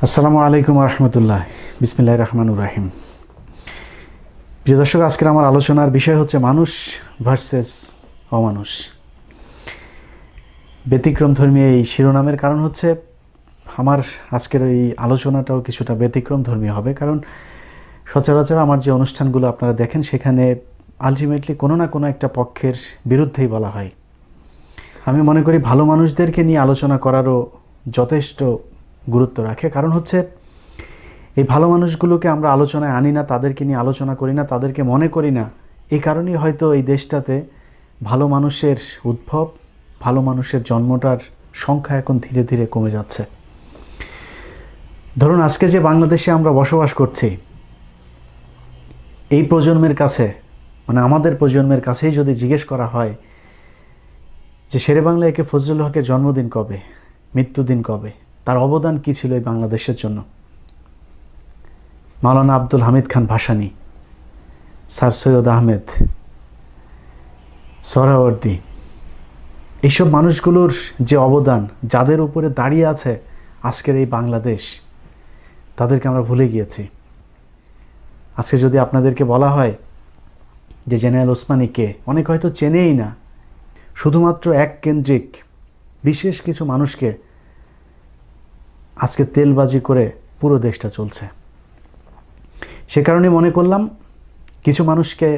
আসসালামু আলাইকুম রহমতুল্লাহ। বিসমিল্লাহির রহমানির রহিম। প্রিয় দর্শক, আজকের আমার আলোচনার বিষয় হচ্ছে মানুষ ভার্সেস অমানুষ। ব্যতিক্রম ধর্মী এই শিরোনামের কারণ হচ্ছে আমার আজকের এই আলোচনাটাও কিছুটা ব্যতিক্রম ধর্মী হবে, কারণ সচরাচর আমার যে অনুষ্ঠানগুলো আপনারা দেখেন সেখানে আলটিমেটলি কোনো না কোনো একটা পক্ষের বিরুদ্ধেই বলা হয়। আমি মনে করি ভালো মানুষদেরকে নিয়ে আলোচনা করারও যথেষ্ট গুরুত্ব রাখে, কারণ হচ্ছে এই ভালো মানুষগুলোকে আমরা আলোচনায় আনি না, তাদেরকে নিয়ে আলোচনা করি না, তাদেরকে মনে করি না। এই কারণেই হয়তো এই দেশটাতে ভালো মানুষের উদ্ভব, ভালো মানুষের জন্মটার সংখ্যা এখন ধীরে ধীরে কমে যাচ্ছে। ধরুন, আজকে যে বাংলাদেশে আমরা বসবাস করছি, এই প্রজন্মের কাছে, মানে আমাদের প্রজন্মের কাছেই যদি জিজ্ঞেস করা হয় যে শেরে বাংলা একে ফজলুল হকের জন্মদিন কবে, মৃত্যুদিন কবে, তার অবদান কী ছিল এই বাংলাদেশের জন্য, মাওলানা আব্দুল হামিদ খান ভাসানী, স্যার সৈয়দ আহমেদ, সোহরাওয়ার্দী, এইসব মানুষগুলোর যে অবদান, যাদের উপরে দাঁড়িয়ে আছে আজকের এই বাংলাদেশ, তাদেরকে আমরা ভুলে গিয়েছি। আজকে যদি আপনাদেরকে বলা হয় যে জেনারেল ওসমানীকে, অনেক হয়তো চেনেই না। শুধুমাত্র এক কেন্দ্রিক বিশেষ কিছু মানুষকে আজকে তেলবাজি করে পুরো দেশটা চলছে। সে কারণে মনে করলাম কিছু মানুষকে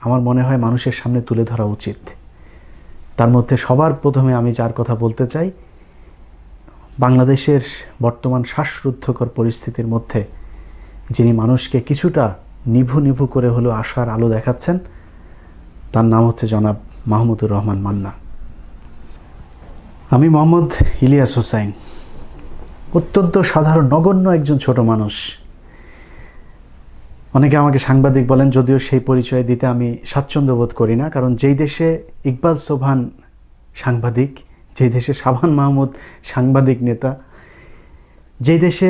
আমার মনে হয় মানুষের সামনে তুলে ধরা উচিত। তার মধ্যে সবার প্রথমে আমি যার কথা বলতে চাই, বাংলাদেশের বর্তমান শ্বাসরুদ্ধকর পরিস্থিতির মধ্যে যিনি মানুষকে কিছুটা নিভু নিভু করে হলেও আশার আলো দেখাচ্ছেন, তার নাম হচ্ছে জনাব মাহমুদুর রহমান মান্না। আমি মোহাম্মদ ইলিয়াস হোসাইন, অত্যন্ত সাধারণ নগণ্য একজন ছোট মানুষ। অনেকে আমাকে সাংবাদিক বলেন, যদিও সেই পরিচয় দিতে আমি স্বাচ্ছন্দ্য বোধ করি না, কারণ যেই দেশে ইকবাল সোবহান সাংবাদিক, যেই দেশে শাবান মাহমুদ সাংবাদিক নেতা, যেই দেশে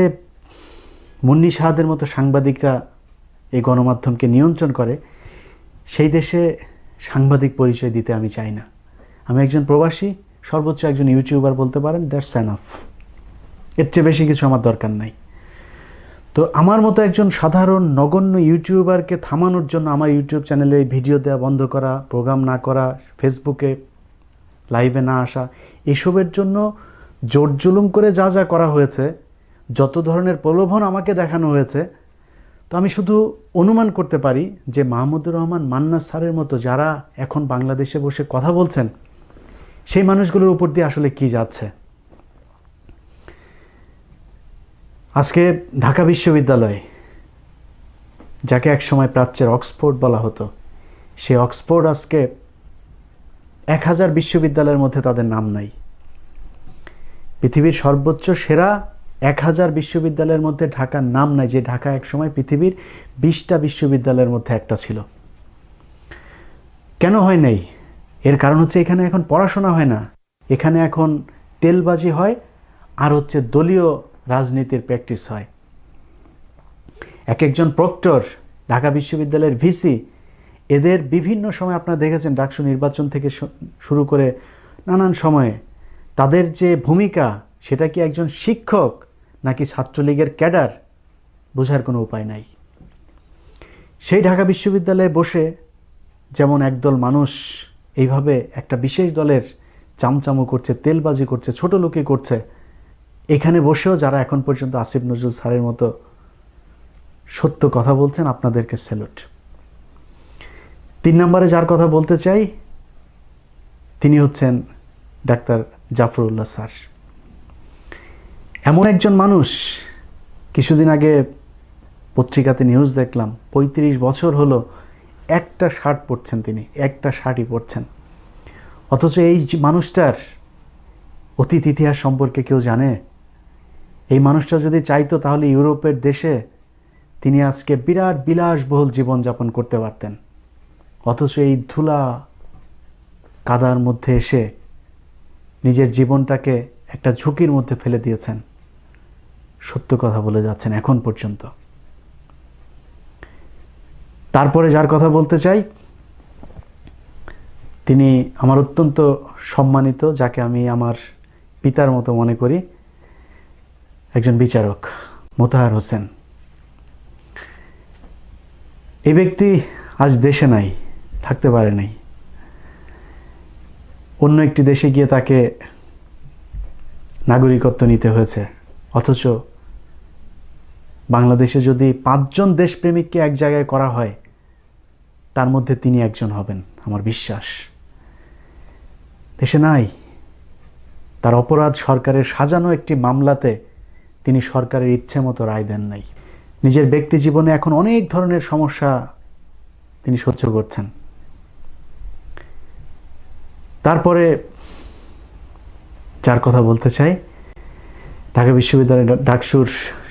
মুন্নি শাহাদের মতো সাংবাদিকরা এই গণমাধ্যমকে নিয়ন্ত্রণ করে, সেই দেশে সাংবাদিক পরিচয় দিতে আমি চাই না। আমি একজন প্রবাসী, সর্বোচ্চ একজন ইউটিউবার বলতে পারেন, দ্যাটস এনাফ। এর চেয়ে বেশি কিছু আমার দরকার নাই। তো আমার মতো একজন সাধারণ নগণ্য ইউটিউবারকে থামানোর জন্য আমার ইউটিউব চ্যানেলে ভিডিও দেওয়া বন্ধ করা, প্রোগ্রাম না করা, ফেসবুকে লাইভে না আসা, এসবের জন্য জোর জুলুম করে যা যা করা হয়েছে, যত ধরনের প্রলোভন আমাকে দেখানো হয়েছে, তো আমি শুধু অনুমান করতে পারি যে মাহমুদুর রহমান মান্না স্যারের মতো যারা এখন বাংলাদেশে বসে কথা বলছেন, সেই মানুষগুলোর উপর দিয়ে আসলে কি যাচ্ছে। আজকে ঢাকা বিশ্ববিদ্যালয়, যাকে একসময় প্রাচ্যের অক্সফোর্ড বলা হতো, সেই অক্সফোর্ড আজকে 1000 বিশ্ববিদ্যালয়ের মধ্যে তাদের নাম নাই। পৃথিবীর সর্বোচ্চ সেরা 1000 বিশ্ববিদ্যালয়ের মধ্যে ঢাকার নাম নাই, যে ঢাকা একসময় পৃথিবীর 20টা বিশ্ববিদ্যালয়ের মধ্যে একটা ছিল। কেন হয় নাই? এর কারণ হচ্ছে এখানে এখন পড়াশোনা হয় না, এখানে এখন তেলবাজি হয়, আর হচ্ছে দলীয় রাজনীতির প্র্যাকটিস হয়। এক একজন প্রক্টর, ঢাকা বিশ্ববিদ্যালয়ের ভিসি, এদের বিভিন্ন সময় আপনারা দেখেছেন, ডাকসু নির্বাচন থেকে শুরু করে নানান সময়ে তাদের যে ভূমিকা, সেটা কি একজন শিক্ষক নাকি ছাত্রলীগের ক্যাডার, বোঝার কোনো উপায় নাই। সেই ঢাকা বিশ্ববিদ্যালয়ে বসে যেমন একদল মানুষ এইভাবে একটা বিশেষ দলের চামচামো করছে, তেলবাজি করছে, ছোট লোকে করছে, এখানে বসেও যারা এখন পর্যন্ত আসিফ নজরুল স্যারের মতো সত্য কথা বলছেন, আপনাদেরকে স্যালুট। 3 নম্বরে যার কথা বলতে চাই, তিনি হচ্ছেন ডাক্তার জাফরুল্লাহ স্যার। এমন একজন মানুষ, কিছুদিন আগে পত্রিকাতে নিউজ দেখলাম, 35 বছর হলো একটা শার্ট পরছেন, তিনি একটা শার্টই পরছেন। অথচ এই মানুষটার অতীত ইতিহাস সম্পর্কে কেউ জানে? এই মানুষটা যদি চাইতো তাহলে ইউরোপের দেশে তিনি আজকে বিরাট বিলাসবহুল জীবনযাপন করতে পারতেন। অথচ এই ধুলা কাদার মধ্যে এসে নিজের জীবনটাকে একটা ঝুঁকির মধ্যে ফেলে দিয়েছেন, সত্য কথা বলে যাচ্ছেন এখন পর্যন্ত। তারপরে যার কথা বলতে চাই, তিনি আমার অত্যন্ত সম্মানিত, যাকে আমি আমার পিতার মতো মনে করি, একজন বিচারক মোতাহার হোসেন। এই ব্যক্তি আজ দেশে নাই, থাকতে পারে নাই। অন্য একটি দেশে গিয়ে তাকে নাগরিকত্ব নিতে হয়েছে। অথচ বাংলাদেশে যদি 5 জন দেশপ্রেমিককে এক জায়গায় করা হয়, তার মধ্যে তিনি একজন হবেন, আমার বিশ্বাস। দেশে নাই। তার অপরাধ সরকারের সাজানো একটি মামলাতে তিনি সরকারের ইচ্ছে মতো রায় দেন নাই। নিজের ব্যক্তি জীবনে এখন অনেক ধরনের সমস্যা তিনি সহ্য করছেন। তারপরে যার কথা বলতে চাই, ঢাকা বিশ্ববিদ্যালয়ের ডাকসুর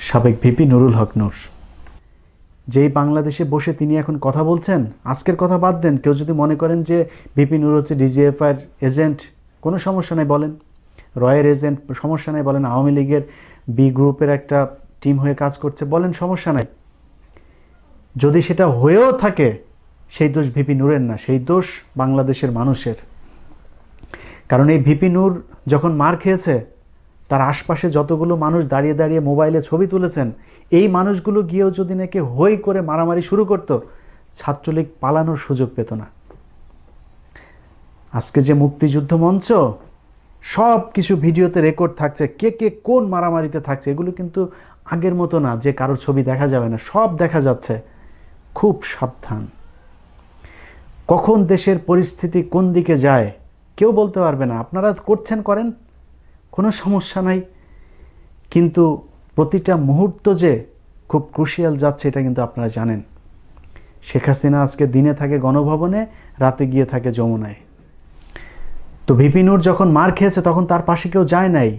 সাবেক ভিপি নুরুল হক নূর। যেই বাংলাদেশে বসে তিনি এখন কথা বলছেন, আজকের কথা বাদ দেন, কেউ যদি মনে করেন যে ভিপি নূর হচ্ছে ডিজিএফআই এজেন্ট, কোনো সমস্যা নাই বলেন, রয়ের এজেন্ট, সমস্যা নাই বলেন, আওয়ামী লীগের বি গ্রুপের একটা টিম হয়ে কাজ করছে বলেন, সমস্যা নাই। যদি সেটা হয়েও থাকে, সেই দোষ ভিপি নূরের না, সেই দোষ বাংলাদেশের মানুষের। কারণ এই ভিপি নূর যখন মার খেয়েছে, তার আশপাশে যতগুলো মানুষ দাঁড়িয়ে দাঁড়িয়ে মোবাইলে ছবি তুলেছেন, এই মানুষগুলো গিয়েও যদি নাকি হই করে মারামারি শুরু করত, ছাত্রলীগ পালানোর সুযোগ পেত না। আজকে যে মুক্তিযুদ্ধ মঞ্চ, সব কিছু ভিডিওতে রেকর্ড থাকছে, কে কে কোন মারামারিতে থাকছে, এগুলো কিন্তু আগের মতো না যে কারোর ছবি দেখা যাবে না, সব দেখা যাচ্ছে। খুব সাবধান। কখন দেশের পরিস্থিতি কোন দিকে যায় কেউ বলতে পারবে না। আপনারা করছেন, করেন, কোনো সমস্যা নাই, কিন্তু প্রতিটা মুহূর্ত যে খুব ক্রুশিয়াল যাচ্ছে এটা কিন্তু আপনারা জানেন। শেখ হাসিনা আজকে দিনে থাকে গণভবনে, রাতে গিয়ে থাকে যমুনায়। তো ভিপি নূর যখন মার খেয়েছে তখন তার পাশে কেউ যায় নাই।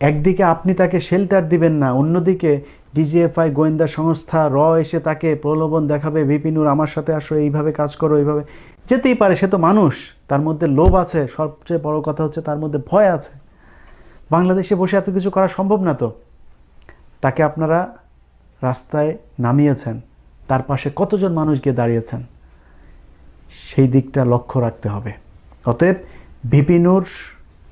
একদিকে আপনি তাকে শেল্টার দিবেন না, অন্যদিকে ডিজিএফআই গোয়েন্দা সংস্থা এসে তাকে প্রলোভন দেখাবে, ভিপি নূর আমার সাথে আসো, এইভাবে কাজ করো, এইভাবে। যেতেই পারে, সে তো মানুষ, তার মধ্যে লোভ আছে, সবচেয়ে বড় কথা হচ্ছে তার মধ্যে ভয় আছে। বাংলাদেশে বসে এত কিছু করা সম্ভব না। তো তাকে আপনারা রাস্তায় নামিয়েছেন, তার পাশে কতজন মানুষ গিয়ে দাঁড়িয়েছেন, সেই দিকটা লক্ষ্য রাখতে হবে। অতএব ভিপি নূর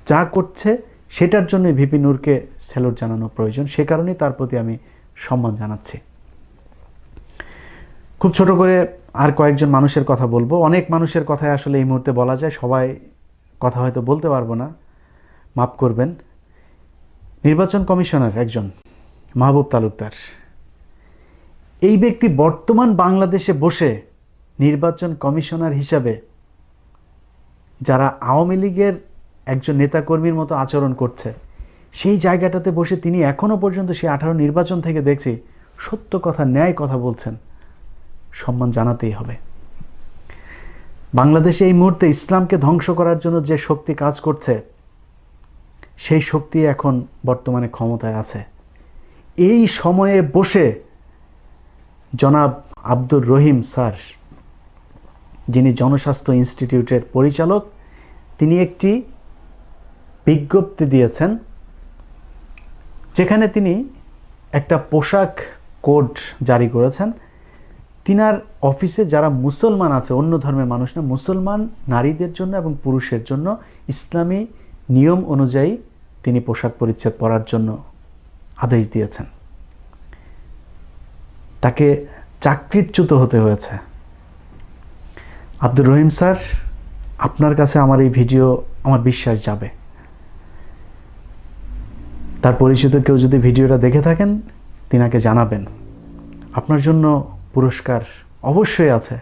যা করছে সেটার জন্য ভিপি নূরকে স্যালুট জানানো প্রয়োজন, সে কারণেই তার প্রতি আমি সম্মান জানাচ্ছি। খুব ছোট করে আর কয়েকজন মানুষের কথা বলবো। অনেক মানুষের কথাই আসলে এই মুহূর্তে বলা যায়, সবাই কথা হয়তো বলতে পারবো না, মাফ করবেন। নির্বাচন কমিশনার একজন মাহবুব তালুকদার, এই ব্যক্তি বর্তমান বাংলাদেশে বসে নির্বাচন কমিশনার হিসাবে যারা আওয়ামী লীগের একজন নেতাকর্মীর মতো আচরণ করছে, সেই জায়গাটাতে বসে তিনি এখনো পর্যন্ত সেই 18 নির্বাচন থেকে দেখছি সত্য কথা, ন্যায় কথা বলছেন। সম্মান জানাতেই হবে। বাংলাদেশে এই মুহূর্তে ইসলামকে ধ্বংস করার জন্য যে শক্তি কাজ করছে, সেই শক্তি এখন বর্তমানে ক্ষমতায় আছে। এই সময়ে বসে জনাব আব্দুর রহিম স্যার, যিনি জনস্বাস্থ্য ইনস্টিটিউটের পরিচালক, তিনি একটি বিজ্ঞপ্তি দিয়েছেন যেখানে তিনি একটা পোশাক কোড জারি করেছেন। তিনার অফিসে যারা মুসলমান আছে, অন্য ধর্মের মানুষ না, মুসলমান নারীদের জন্য এবং পুরুষের জন্য ইসলামী নিয়ম অনুযায়ী তিনি পোশাক পরিচ্ছদ পরার জন্য আদেশ দিয়েছেন। তাকে চাকরিচ্যুত হতে হয়েছে। আব্দুর রহিম স্যার, আপনার কাছে আমার এই ভিডিও আমার বিশ্বাস যাবে। তার পরিচিত কেউ যদি ভিডিওটা দেখে থাকেন, তিনাকে জানাবেন। আপনার জন্য পুরস্কার অবশ্যই আছে।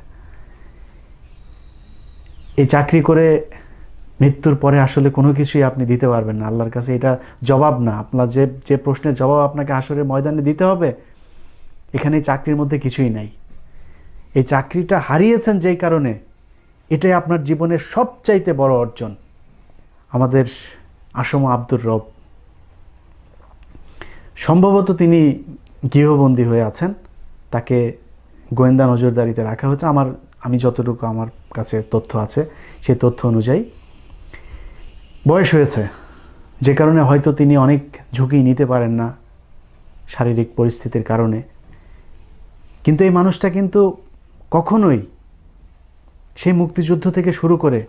এই চাকরি করে মৃত্যুর পরে আসলে কোনো কিছুই আপনি দিতে পারবেন না আল্লাহর কাছে, এটা জবাব না। আপনার যে প্রশ্নের জবাব আপনাকে হাশরের ময়দানে দিতে হবে, এখানে এই চাকরির মধ্যে কিছুই নাই। এই চাকরিটা হারিয়েছেন যেই কারণে, এটাই আপনার জীবনের সবচাইতে বড় অর্জন। আমাদের আসম আব্দুর রব, সম্ভবত তিনি গৃহবন্দী হয়ে আছেন, তাকে গোয়েন্দা নজরদারিতে রাখা হয়েছে। আমি যতটুকু আমার কাছে তথ্য আছে, সেই তথ্য অনুযায়ী বয়স হয়েছে, যে কারণে হয়তো তিনি অনেক ঝুঁকি নিতে পারেন না শারীরিক পরিস্থিতির কারণে। কিন্তু এই মানুষটা কিন্তু কখনোই সেই মুক্তিযুদ্ধ থেকে শুরু করে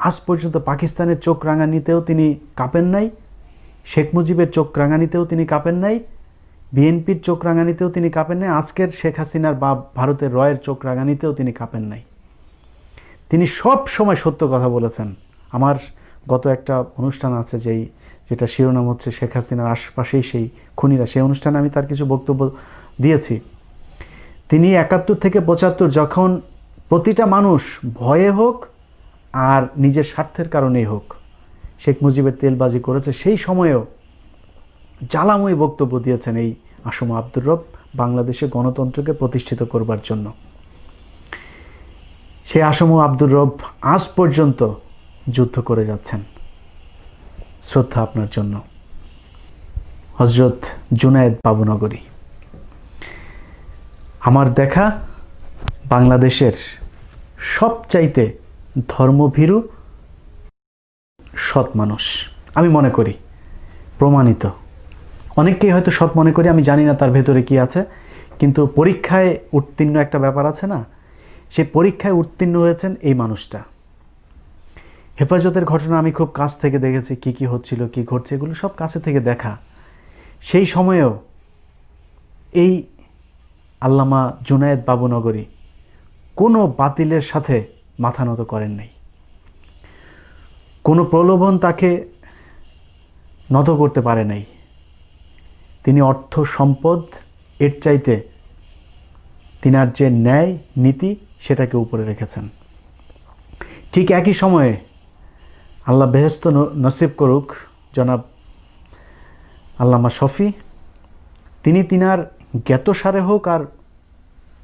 আজ পর্যন্ত পাকিস্তানের চোখ রাঙানিতেও তিনি কাঁপেন নাই শেখ মুজিবের চোখ রাঙানিতেও তিনি কাঁপেন নাই, বিএনপির চোখ রাঙানিতেও তিনি কাঁপেন নাই, আজকের শেখ হাসিনার বা ভারতের রয়ের চোখ রাঙানিতেও তিনি কাঁপেন নাই। তিনি সব সময় সত্য কথা বলেছেন। আমার গত একটা অনুষ্ঠান আছে যেটা শিরোনাম হচ্ছে শেখ হাসিনার আশপাশেই সেই খুনিরা, সেই অনুষ্ঠানে আমি তার কিছু বক্তব্য দিয়েছি। তিনি 71 থেকে 75 যখন প্রতিটা মানুষ ভয়ে হোক আর নিজের স্বার্থের কারণেই হোক শেখ মুজিবের তেলবাজি করেছে, সেই সময়েও জ্বালাময়ী বক্তব্য দিয়েছেন এই আসম আব্দুর রব বাংলাদেশে গণতন্ত্রকে প্রতিষ্ঠিত করবার জন্য। সেই আসম আব্দুর রব আজ পর্যন্ত যুদ্ধ করে যাচ্ছেন। শ্রদ্ধা আপনার জন্য। হযরত জুনায়েদ বাবুনগরী, আমার দেখা বাংলাদেশের সবচাইতে ধর্মভীরু সৎ মানুষ আমি মনে করি, প্রমাণিত। অনেককেই হয়তো সৎ মনে করি, আমি জানি না তার ভেতরে কি আছে, কিন্তু পরীক্ষায় উত্তীর্ণ একটা ব্যাপার আছে না, সেই পরীক্ষায় উত্তীর্ণ হয়েছেন এই মানুষটা। হেফাজতের ঘটনা আমি খুব কাছ থেকে দেখেছি, কি কি হচ্ছিল, কি ঘটছে, এগুলো সব কাছে থেকে দেখা। সেই সময়েও এই আল্লামা জুনায়েদ বাবুনগরী কোনো বাতিলের সাথে মাথা নত করেন নাই, কোনো প্রলোভন তাকে নত করতে পারে নাই। তিনি অর্থ সম্পদ এর চাইতে তিনার যে ন্যায় নীতি সেটাকে উপরে রেখেছেন। ঠিক একই সময়ে আল্লাহ বেহেশত নসিব করুক জনাব আল্লামা শফি, তিনি তিনার জ্ঞাতসারে হোক আর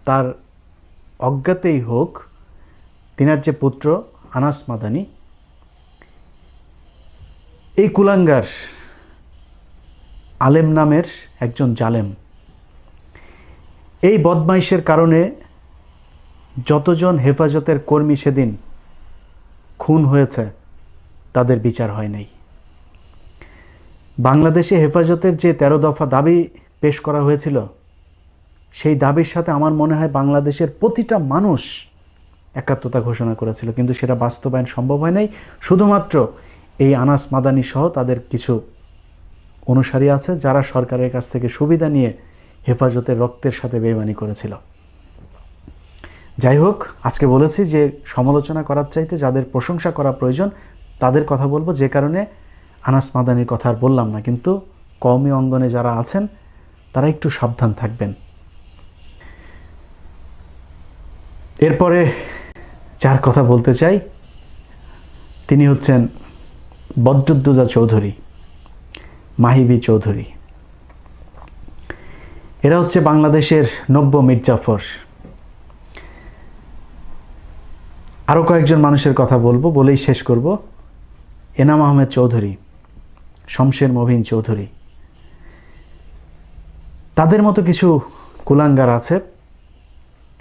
তার অজ্ঞাতেই হোক, তিনার যে পুত্র আনাস মাদানী, এই কুলাঙ্গার আলেম নামের একজন জালেম, এই বদমাইশের কারণে যতজন হেফাজতের কর্মী সেদিন খুন হয়েছে তাদের বিচার হয় নাই। বাংলাদেশে হেফাজতের যে 13 দফা দাবি পেশ করা হয়েছিল, সেই দাবির সাথে আমার মনে হয় বাংলাদেশের প্রতিটা মানুষ একাত্মতা ঘোষণা করেছিল, কিন্তু সেটা বাস্তবায়ন সম্ভব হয় নাই। শুধুমাত্র এই আনাস মাদানী সহ তাদের কিছু অনুসারী আছে যারা সরকারের কাছ থেকে সুবিধা নিয়ে হেফাজতের রক্তের সাথে বেইমানি করেছিল। যাই হোক, আজকে বলেছি যে সমালোচনা করার চাইতে যাদের প্রশংসা করা প্রয়োজন তাদের কথা বলবো, যে কারণে আনাস মাদানীর কথা আর বললাম না। কিন্তু কওমি অঙ্গনে যারা আছেন তারা একটু সাবধান থাকবেন। এরপরে যার কথা বলতে চাই তিনি হচ্ছেন বদরুদ্দোজা চৌধুরী, মাহিবী চৌধুরী। এরা হচ্ছে বাংলাদেশের নব্য মির্জাফর। আরও কয়েকজন মানুষের কথা বলবো, বলেই শেষ করব। এনাম আহমেদ চৌধুরী, শমশের মবিন চৌধুরী, তাদের মতো কিছু কুলাঙ্গার আছে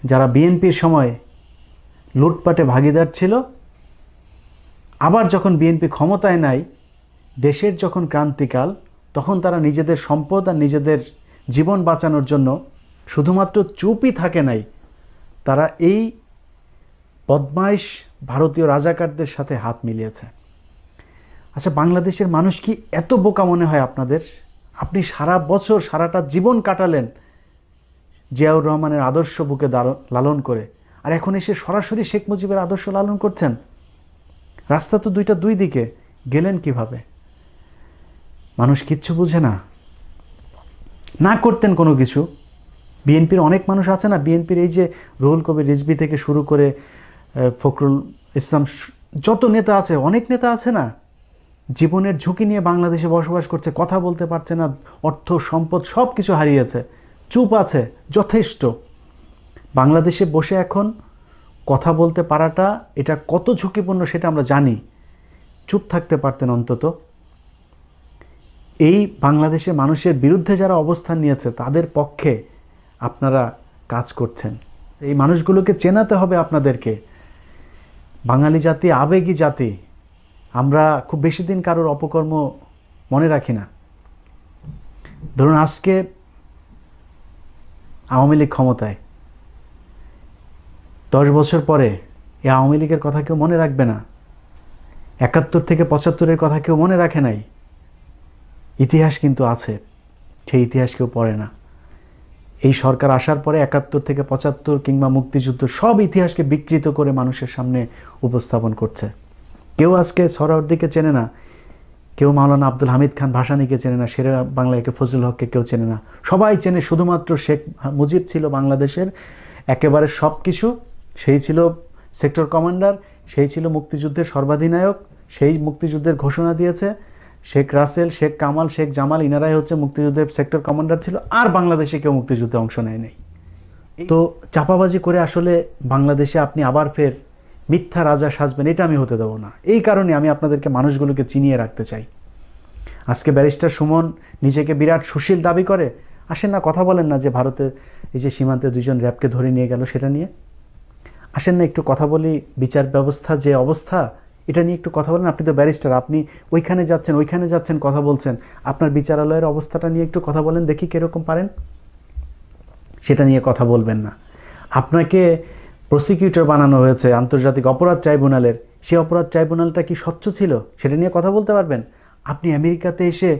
যারা বিএনপির সময় লুটপাটে ভাগিদার ছিল, আবার যখন বিএনপি ক্ষমতায় নাই, দেশের যখন ক্রান্তিকাল, তখন তারা নিজেদের সম্পদ আর নিজেদের জীবন বাঁচানোর জন্য শুধুমাত্র চুপই থাকে নাই, তারা এই বদমাইশ ভারতীয় রাজাকারদের সাথে হাত মিলিয়েছে। আচ্ছা, বাংলাদেশের মানুষ কি এত বোকা মনে হয় আপনাদের? আপনি সারা বছর সারাটা জীবন কাটালেন জিয়াউর রহমানের আদর্শ বুকে লালন করে, আর এখন এসে সরাসরি শেখ মুজিবের আদর্শ লালন করছেন। রাস্তা তো দুই দিকে, গেলেন কিভাবে? মানুষ কিচ্ছু বুঝে না, না করতেন কোনো কিছু। বিএনপির অনেক মানুষ আছে না, বিএনপির এই যে রুহুল কবির রিজভী থেকে শুরু করে ফখরুল ইসলাম, যত নেতা আছে, অনেক নেতা আছে না, জীবনের ঝুঁকি নিয়ে বাংলাদেশে বসবাস করছে, কথা বলতে পারছে না, অর্থ সম্পদ সব কিছু হারিয়েছে, চুপ আছে, যথেষ্ট। বাংলাদেশে বসে এখন কথা বলতে পারাটা এটা কত ঝুঁকিপূর্ণ সেটা আমরা জানি, চুপ থাকতে পারতেন অন্তত। এই বাংলাদেশে মানুষের বিরুদ্ধে যারা অবস্থান নিয়েছে তাদের পক্ষে আপনারা কাজ করছেন। এই মানুষগুলোকে চেনাতে হবে আপনাদেরকে। বাঙালি জাতি আবেগী জাতি, আমরা খুব বেশি দিন কারোর অপকর্ম মনে রাখি না। ধরুন আজকে আওয়ামী লীগ ক্ষমতায়, 10 বছর পরে এই আওয়ামী লীগের কথা কেউ মনে রাখবে না। 71 থেকে 75-এর কথা কেউ মনে রাখে নাই। ইতিহাস কিন্তু আছে, সেই ইতিহাস কেউ পড়ে না। এই সরকার আসার পরে 71 থেকে 75 কিংবা মুক্তিযুদ্ধ সব ইতিহাসকে বিকৃত করে মানুষের সামনে উপস্থাপন করছে। কেউ আজকে সোহরাওয়ার্দীকে চেনে না, কেউ মাওলানা আব্দুল হামিদ খান ভাসানীকে চেনে না, শেরে বাংলাকে ফজলুল হককে কেউ চেনে না। সবাই চেনে শুধুমাত্র শেখ মুজিব ছিল বাংলাদেশের একেবারে সব কিছু। সেই ছিল সেক্টর কমান্ডার, সেই ছিল মুক্তিযুদ্ধের সর্বাধিনায়ক, সেই মুক্তিযুদ্ধের ঘোষণা দিয়েছে। শেখ রাসেল, শেখ কামাল, শেখ জামাল ইনারাই হচ্ছে মুক্তিযুদ্ধের সেক্টর কমান্ডার ছিল, আর বাংলাদেশে কেউ মুক্তিযুদ্ধে অংশ নেয় নাই। তো চাপাবাজি করে আসলে বাংলাদেশে আপনি আবার ফের মিথ্যা রাজা সাজবেন, এটা আমি হতে দেবো না। এই কারণে আমি আপনাদেরকে মানুষগুলোকে চিনিয়ে রাখতে চাই। আজকে ব্যারিস্টার সুমন নিজেকে বিরাট সুশীল দাবি করে, আসেন না কথা বলেন না যে ভারতে এই যে সীমান্তে 2 জন র্যাবকে ধরে নিয়ে গেল সেটা নিয়ে। আসেন না একটু কথা বলি, বিচার ব্যবস্থা যে অবস্থা এটা নিয়ে একটু কথা বলেন। আপনি তো ব্যারিস্টার, আপনি ওইখানে যাচ্ছেন কথা বলছেন, আপনার বিচারালয়ের অবস্থাটা নিয়ে একটু কথা বলেন দেখি কীরকম পারেন। সেটা নিয়ে কথা বলবেন না। আপনাকে প্রসিকিউটর বানানো হয়েছে আন্তর্জাতিক অপরাধ ট্রাইব্যুনালের, সেই অপরাধ ট্রাইব্যুনালটা কি স্বচ্ছ ছিল সেটা নিয়ে কথা বলতে পারবেন? আপনি আমেরিকাতে এসে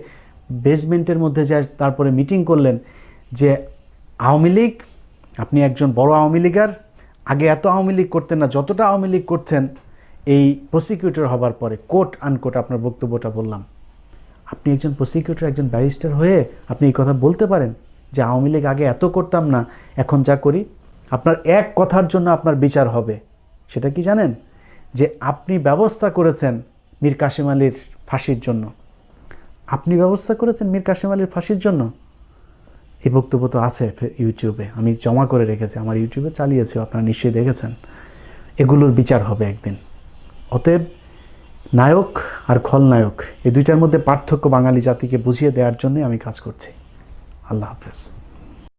বেসমেন্টের মধ্যে যায় তারপরে মিটিং করলেন যে আওয়ামী লীগ, আপনি একজন বড় আওয়ামী লীগার, আগে এত আওয়ামী লীগ করতেন না যতটা আওয়ামী লীগ করছেন এই প্রসিকিউটর হবার পরে। কোট আনকোট আপনার বক্তব্যটা বললাম। আপনি একজন প্রসিকিউটর, একজন ব্যারিস্টার হয়ে আপনি এই কথা বলতে পারেন যে আওয়ামী লীগ আগে এত করতাম না, এখন যা করি? আপনার এক কথার জন্য আপনার বিচার হবে। সেটা কি জানেন? যে আপনি ব্যবস্থা করেছেন মীর কাসেম আলীর ফাঁসির জন্য। আপনি ব্যবস্থা করেছেন মীর কাসেম আলীর ফাঁসির জন্য। এই বক্তব্য তো আছে ইউটিউবে, আমি জমা করে রেখেছি, আমার ইউটিউবে চালিয়েছি, আপনারা নিশ্চয়ই দেখেছেন। এগুলোর বিচার হবে একদিন। অতএব নায়ক আর খলনায়ক এই দুইটার মধ্যে পার্থক্য বাঙালি জাতিকে বুঝিয়ে দেওয়ার জন্যই আমি কাজ করছি। আল্লাহ হাফেজ।